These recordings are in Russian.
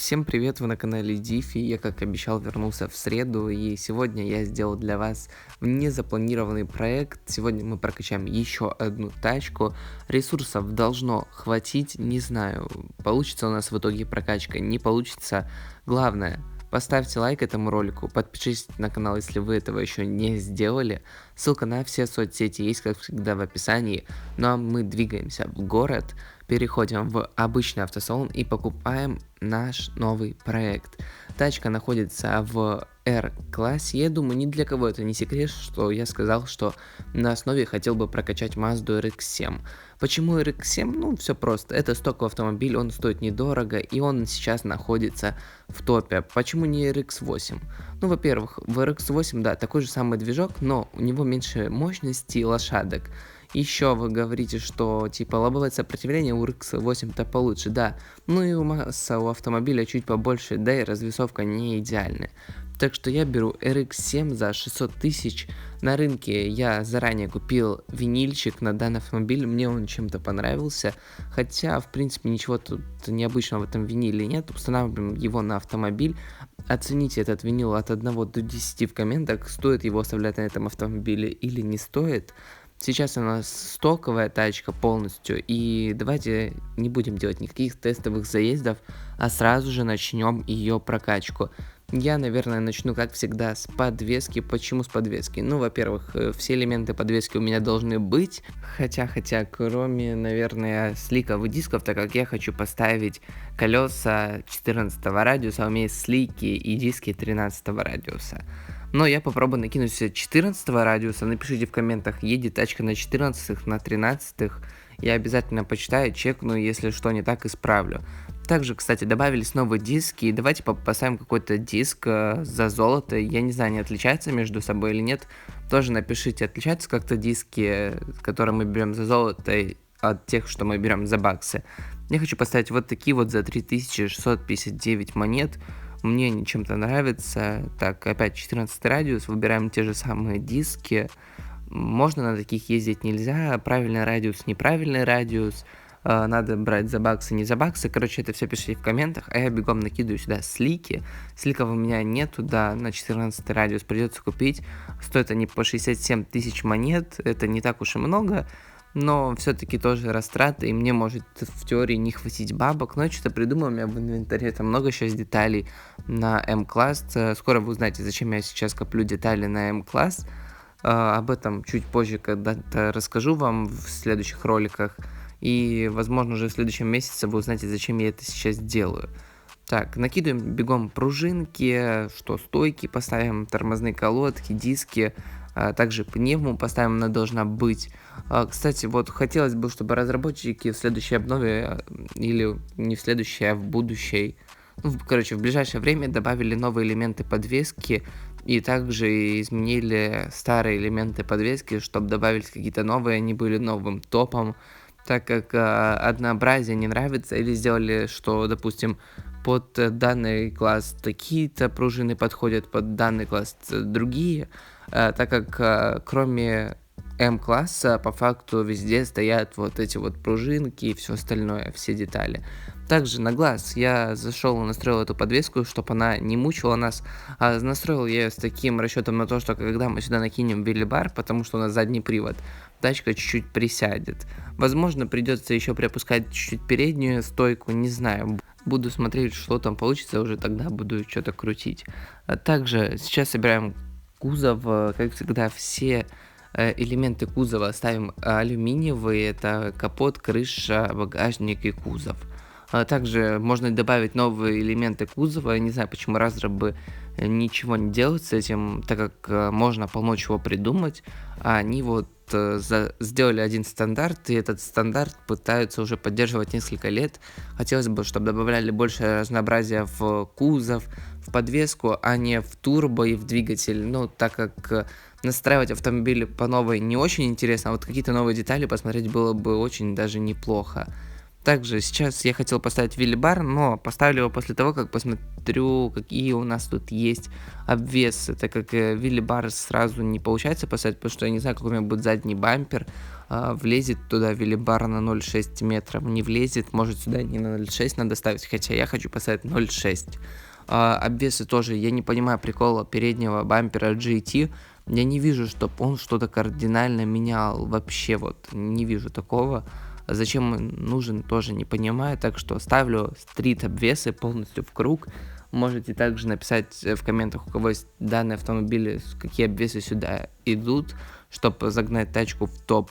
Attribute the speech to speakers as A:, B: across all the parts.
A: Всем привет, вы на канале Дифи. Я, как обещал, вернулся в среду, и сегодня я сделал для вас незапланированный проект. Сегодня мы прокачаем еще одну тачку. Ресурсов должно хватить, не знаю, получится у нас в итоге прокачка, не получится. Главное, поставьте лайк этому ролику, подпишитесь на канал, если вы этого еще не сделали. Ссылка на все соцсети есть, как всегда, в описании. Ну а мы двигаемся в город, переходим в обычный автосалон и покупаем наш новый проект. Тачка находится в R-классе. Я думаю, ни для кого это не секрет, что я сказал, что на основе хотел бы прокачать Mazda RX-7. Почему RX-7? Ну, все просто. Это стоковый автомобиль, он стоит недорого, и он сейчас находится в топе. Почему не RX-8? Ну, во-первых, в RX-8, да, такой же самый движок, но у него меньше мощности и лошадок. Еще вы говорите, что типа лобовое сопротивление у RX-8-то получше, да, ну и масса у автомобиля чуть побольше, да и развесовка не идеальная. Так что я беру RX-7 за 600 тысяч. На рынке я заранее купил винильчик на данный автомобиль, мне он чем-то понравился. Хотя, в принципе, ничего тут необычного в этом виниле нет. Устанавливаем его на автомобиль. Оцените этот винил от 1 до 10 в комментах, стоит его оставлять на этом автомобиле или не стоит. Сейчас у нас стоковая тачка полностью, и давайте не будем делать никаких тестовых заездов, а сразу же начнем ее прокачку. Я, наверное, начну, как всегда, с подвески. Почему с подвески? Ну, во-первых, все элементы подвески у меня должны быть, хотя, кроме, наверное, сликовых дисков, так как я хочу поставить колеса 14 радиуса, а у меня есть слики и диски 13 радиуса. Но я попробую накинуть все 14 радиуса. Напишите в комментах, едет тачка на 14, на 13. Я обязательно почитаю, чекну, если что не так, исправлю. Также, кстати, добавились новые диски. Давайте поставим какой-то диск за золото. Я не знаю, они отличаются между собой или нет. Тоже напишите, отличаются как-то диски, которые мы берем за золото, от тех, что мы берем за баксы. Я хочу поставить вот такие вот за 3659 монет. Мне они чем-то нравятся. Так, опять 14 радиус, выбираем те же самые диски. Можно на таких ездить, нельзя. Правильный радиус, неправильный радиус. Надо брать за баксы, не за баксы. Короче, это все пишите в комментах, а я бегом накидываю сюда слики. Сликов у меня нету, да, на 14 радиус придется купить. Стоят они по 67 тысяч монет, это не так уж и много. Но все-таки тоже растраты, и мне может в теории не хватить бабок. Но я что-то придумал, у меня в инвентаре там много сейчас деталей на М-класс. Скоро вы узнаете, зачем я сейчас коплю детали на М-класс. Об этом чуть позже когда-то расскажу вам в следующих роликах. И, возможно, уже в следующем месяце вы узнаете, зачем я это сейчас делаю. Так, накидываем бегом пружинки, что стойки поставим, тормозные колодки, диски. Также пневму поставим, она должна быть. Кстати, вот хотелось бы, чтобы разработчики в следующей обнове, или не в следующей, а в будущей, в ближайшее время добавили новые элементы подвески и также изменили старые элементы подвески, чтобы добавить какие-то новые, они были новым топом, так как однообразие не нравится, или сделали, что, допустим, под данный класс такие-то пружины подходят, под данный класс другие, так как кроме М-класса по факту везде стоят вот эти вот пружинки и все остальное, все детали. Также на глаз я зашел и настроил эту подвеску, чтобы она не мучила нас. Настроил я ее с таким расчетом на то, что когда мы сюда накинем велибар, потому что у нас задний привод, тачка чуть-чуть присядет. Возможно, придется еще приопускать чуть-чуть переднюю стойку, не знаю. Буду смотреть, что там получится, уже тогда буду что-то крутить. Также сейчас собираем кузов, как всегда, все элементы кузова ставим алюминиевые, это капот, крыша, багажник и кузов. Также можно добавить новые элементы кузова, я не знаю, почему разрабы ничего не делают с этим, так как можно полно чего придумать, а они вот сделали один стандарт, и этот стандарт пытаются уже поддерживать несколько лет. Хотелось бы, чтобы добавляли больше разнообразия в кузов, в подвеску, а не в турбо и в двигатель, ну, так как настраивать автомобили по новой не очень интересно, а вот какие-то новые детали посмотреть было бы очень даже неплохо. Также сейчас я хотел поставить вилли-бар, но поставлю его после того, как посмотрю, какие у нас тут есть обвесы, так как вилли-бар сразу не получается поставить, потому что я не знаю, какой у меня будет задний бампер. Влезет туда вилли-бар на 0,6 метров, не влезет, может сюда не на 0,6 надо ставить, хотя я хочу поставить 0,6. Обвесы тоже, я не понимаю прикола переднего бампера GT, я не вижу, чтобы он что-то кардинально менял, вообще вот не вижу такого. Зачем он нужен, тоже не понимаю, так что ставлю стрит обвесы полностью в круг. Можете также написать в комментах, у кого есть данные автомобили, какие обвесы сюда идут, чтобы загнать тачку в топ.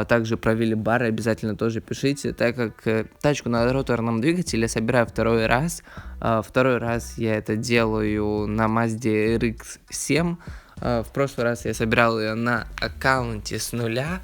A: Также про вилли-бары обязательно тоже пишите, так как тачку на роторном двигателе я собираю второй раз. Второй раз я это делаю на Mazda RX-7. В прошлый раз я собирал ее на аккаунте с нуля.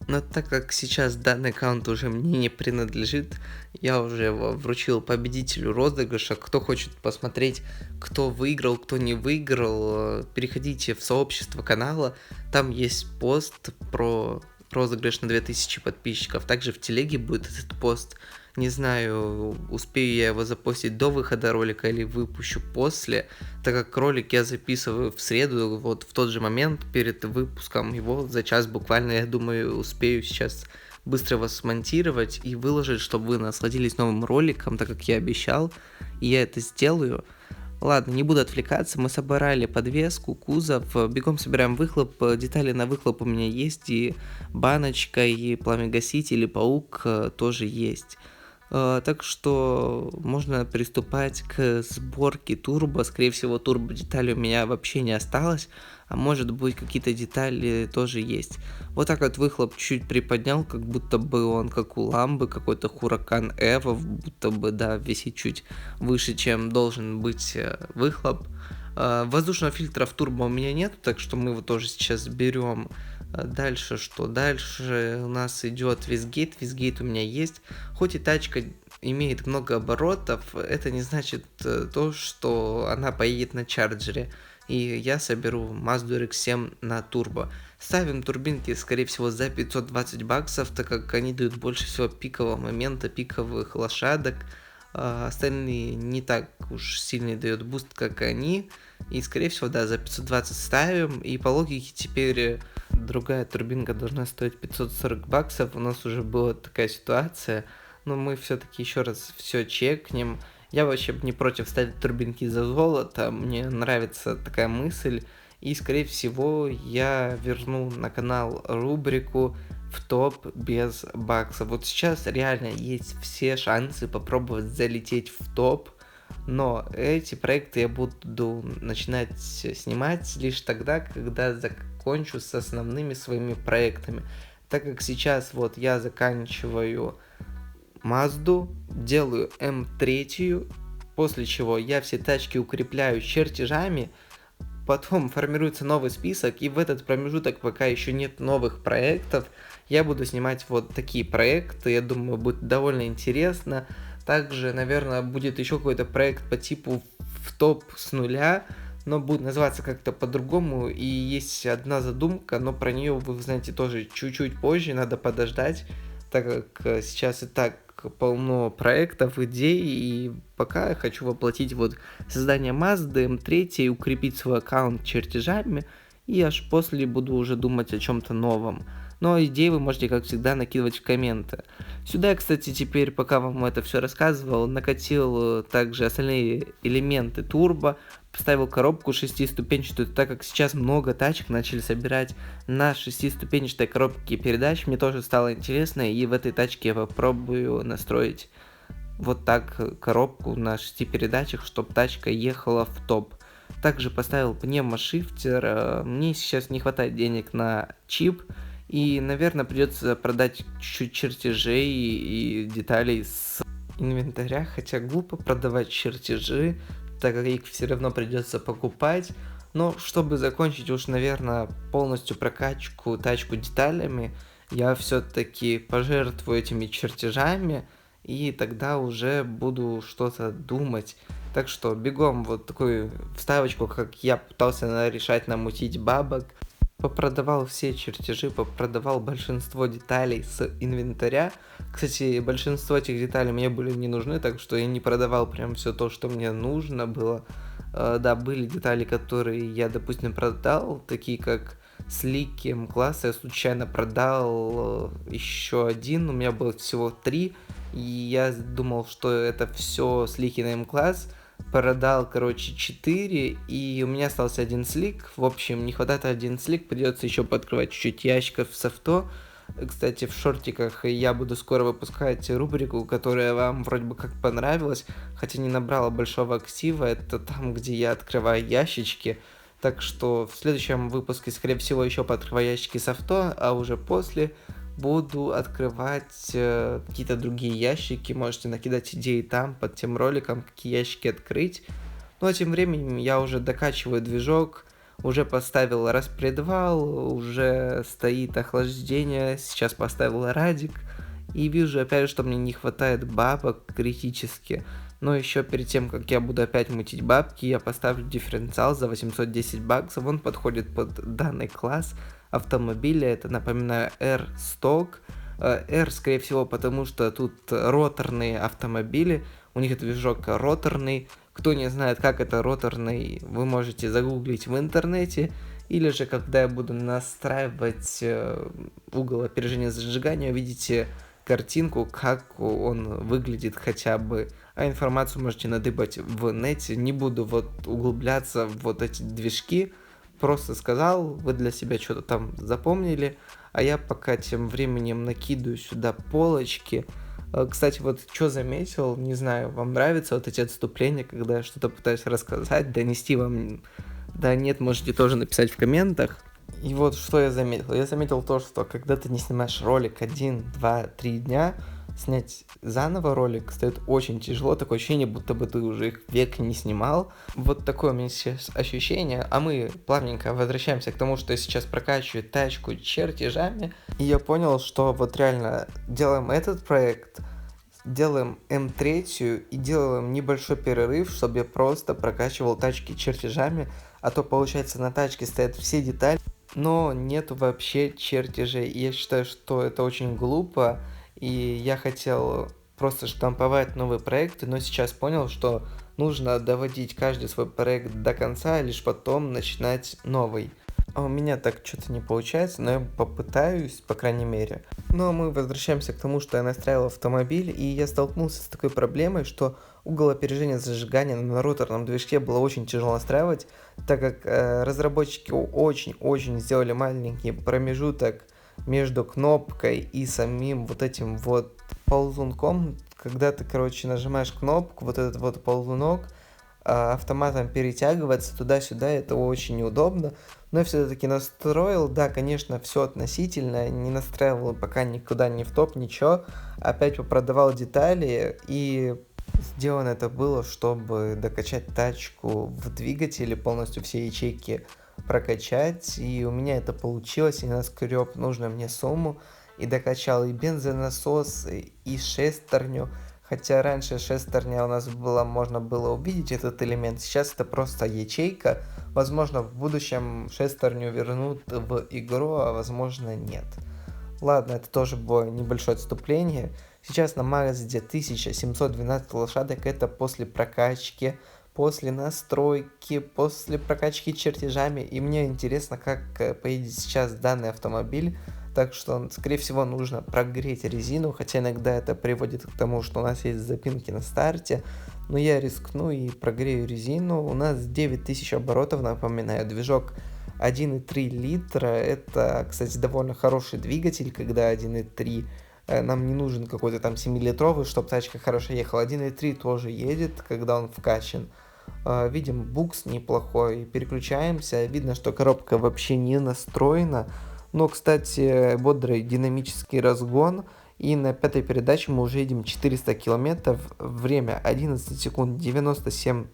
A: Но так как сейчас данный аккаунт уже мне не принадлежит, я уже его вручил победителю розыгрыша. Кто хочет посмотреть, кто выиграл, кто не выиграл, переходите в сообщество канала. Там есть пост про розыгрыш на 2000 подписчиков. Также в телеге будет этот пост. Не знаю, успею я его запостить до выхода ролика или выпущу после, так как ролик я записываю в среду, вот в тот же момент перед выпуском его, за час буквально, я думаю, успею сейчас быстро его смонтировать и выложить, чтобы вы насладились новым роликом, так как я обещал, и я это сделаю. Ладно, не буду отвлекаться, мы собрали подвеску, кузов, бегом собираем выхлоп, детали на выхлоп у меня есть, и баночка, и пламегаситель, и паук тоже есть. Так что можно приступать к сборке турбо. Скорее всего, турбо деталей у меня вообще не осталось, а может быть какие-то детали тоже есть. Вот так вот выхлоп чуть приподнял, как будто бы он как у ламбы, какой-то Huracan Evo, будто бы, да, висит чуть выше, чем должен быть выхлоп. Воздушного фильтра в турбо у меня нет, так что мы его тоже сейчас берем. Дальше что? Дальше у нас идет визгейт. Визгейт у меня есть. Хоть и тачка имеет много оборотов, это не значит то, что она поедет на чарджере. И я соберу Mazda RX-7 на турбо. Ставим турбинки, скорее всего, за 520 баксов, так как они дают больше всего пикового момента, пиковых лошадок. Остальные не так уж сильный дает буст, как они. И, скорее всего, да, за 520 ставим. И по логике теперь другая турбинка должна стоить 540 баксов. У нас уже была такая ситуация. Но мы все-таки еще раз все чекнем. Я вообще не против ставить турбинки за золото. Мне нравится такая мысль. И, скорее всего, я верну на канал рубрику в топ без баксов. Вот сейчас реально есть все шансы попробовать залететь в топ. Но эти проекты я буду начинать снимать лишь тогда, когда закончу с основными своими проектами. Так как сейчас вот я заканчиваю Мазду, делаю М3, после чего я все тачки укрепляю чертежами, потом формируется новый список, и в этот промежуток, пока еще нет новых проектов, я буду снимать вот такие проекты, я думаю, будет довольно интересно. Также, наверное, будет еще какой-то проект по типу в топ с нуля, но будет называться как-то по-другому, и есть одна задумка, но про нее вы знаете тоже чуть-чуть позже, надо подождать, так как сейчас и так полно проектов, идей, и пока я хочу воплотить вот создание Mazda M3 и укрепить свой аккаунт чертежами, и аж после буду уже думать о чем-то новом. Но идеи вы можете, как всегда, накидывать в комменты. Сюда я, кстати, теперь, пока вам это все рассказывал, накатил также остальные элементы турбо, поставил коробку шестиступенчатую, так как сейчас много тачек начали собирать на шестиступенчатой коробке передач. Мне тоже стало интересно, и в этой тачке я попробую настроить вот так коробку на 6 передачах, чтобы тачка ехала в топ. Также поставил пневмошифтер, мне сейчас не хватает денег на чип, и, наверное, придется продать чуть-чуть чертежей и деталей с инвентаря, хотя глупо продавать чертежи, так как их все равно придется покупать. Но чтобы закончить уж, наверное, полностью прокачку тачку деталями, я все-таки пожертвую этими чертежами, и тогда уже буду что-то думать. Так что бегом вот такую вставочку, как я пытался решать намутить бабок. Попродавал все чертежи, попродавал большинство деталей с инвентаря. Кстати, большинство этих деталей мне были не нужны, так что я не продавал прям все то, что мне нужно было. Да, были детали, которые я, допустим, продал, такие как слики М-класса. Я случайно продал еще один, у меня было всего 3, и я думал, что это все слики на М-класс. Продал, короче, 4, и у меня остался один слик. В общем, не хватает один слик, придется еще подкрывать чуть-чуть ящиков с авто. Кстати, в шортиках я буду скоро выпускать рубрику, которая вам вроде бы как понравилась, хотя не набрала большого актива. Это там, где я открываю ящички. Так что в следующем выпуске, скорее всего, еще пооткрываю ящики с авто, а уже после буду открывать какие-то другие ящики. Можете накидать идеи там, под тем роликом, какие ящики открыть. Ну а тем временем я уже докачиваю движок, уже поставил распредвал, уже стоит охлаждение, сейчас поставил радик. И вижу опять, что мне не хватает бабок критически. Но еще перед тем, как я буду опять мутить бабки, я поставлю дифференциал за 810 баксов. Он подходит под данный класс автомобиля. Это, напоминаю, R-Stock. R, скорее всего, потому что тут роторные автомобили. У них движок роторный. Кто не знает, как это роторный, вы можете загуглить в интернете. Или же, когда я буду настраивать угол опережения зажигания, увидите картинку, как он выглядит хотя бы, а информацию можете надыбать в нете. Не буду вот углубляться в вот эти движки, просто сказал, вы для себя что-то там запомнили, а я пока тем временем накидываю сюда полочки. Кстати, вот что заметил, не знаю, вам нравятся вот эти отступления, когда я что-то пытаюсь рассказать, донести вам, да нет, можете тоже написать в комментах. И вот что я заметил. Я заметил то, что когда ты не снимаешь ролик 1, 2, 3 дня, снять заново ролик стоит очень тяжело. Такое ощущение, будто бы ты уже их век не снимал. Вот такое у меня сейчас ощущение. А мы плавненько возвращаемся к тому, что я сейчас прокачиваю тачку чертежами. И я понял, что вот реально делаем этот проект, делаем М3 и делаем небольшой перерыв, чтобы я просто прокачивал тачки чертежами. А то, получается, на тачке стоят все детали, но нету вообще чертежей. И я считаю, что это очень глупо, и я хотел просто штамповать новые проекты, но сейчас понял, что нужно доводить каждый свой проект до конца, а лишь потом начинать новый. А у меня так что-то не получается, но я попытаюсь, по крайней мере. Но мы возвращаемся к тому, что я настраивал автомобиль, и я столкнулся с такой проблемой, что угол опережения зажигания на роторном движке было очень тяжело настраивать, так как разработчики очень-очень сделали маленький промежуток между кнопкой и самим вот этим вот ползунком. Когда ты, короче, нажимаешь кнопку, вот этот вот ползунок автоматом перетягивается туда-сюда, это очень неудобно. Но я все-таки настроил, да, конечно, все относительно, не настраивал пока никуда ни в топ, ничего. Опять попродавал детали, и сделано это было, чтобы докачать тачку в двигателе, полностью все ячейки прокачать, и у меня это получилось, я наскреб нужную мне сумму, и докачал и бензонасос, и шестерню. Хотя раньше шестерня у нас была, можно было увидеть этот элемент, сейчас это просто ячейка. Возможно, в будущем шестерню вернут в игру, а возможно нет. Ладно, это тоже было небольшое отступление. Сейчас на Мазде 1712 лошадок, это после прокачки, после настройки, после прокачки чертежами. И мне интересно, как поедет сейчас данный автомобиль. Так что, скорее всего, нужно прогреть резину, хотя иногда это приводит к тому, что у нас есть запинки на старте. Но я рискну и прогрею резину. У нас 9000 оборотов, напоминаю, движок 1,3 литра. Это, кстати, довольно хороший двигатель, когда 1,3. Нам не нужен какой-то там 7-литровый, чтобы тачка хорошо ехала. 1,3 тоже едет, когда он вкачан. Видим, букс неплохой. Переключаемся. Видно, что коробка вообще не настроена. Но, кстати, бодрый динамический разгон. И на пятой передаче мы уже едем 400 километров. Время 11 секунд 97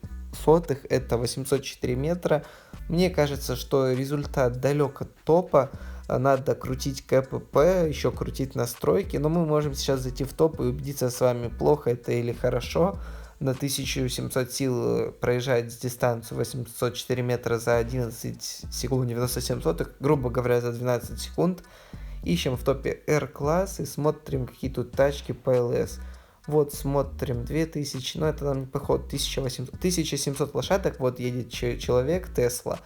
A: сотых. Это 804 метра. Мне кажется, что результат далек от топа. Надо крутить КПП, еще крутить настройки. Но мы можем сейчас зайти в топ и убедиться с вами, плохо это или хорошо.
B: на 1700 сил проезжает дистанцию 804 метра за 11 секунд 97 сотых, грубо говоря, за 12 секунд. Ищем в топе R-класс и смотрим, какие тут тачки по LS. Вот смотрим 2000, но это нам не подходит, 1700 лошадок, вот едет человек, Tesla,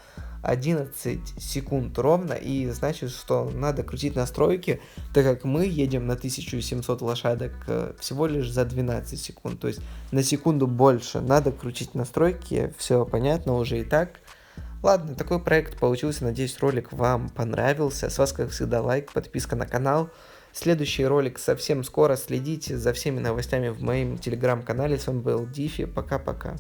B: 11 секунд ровно, и значит, что надо крутить настройки, так как мы едем на 1700 лошадок всего лишь за 12 секунд, то есть на секунду больше надо крутить настройки, все понятно уже и так. Ладно, такой проект получился, надеюсь, ролик вам понравился, с вас, как всегда, лайк, подписка на канал. Следующий ролик совсем скоро, следите за всеми новостями в моем телеграм-канале, с вами был Дифи, пока-пока.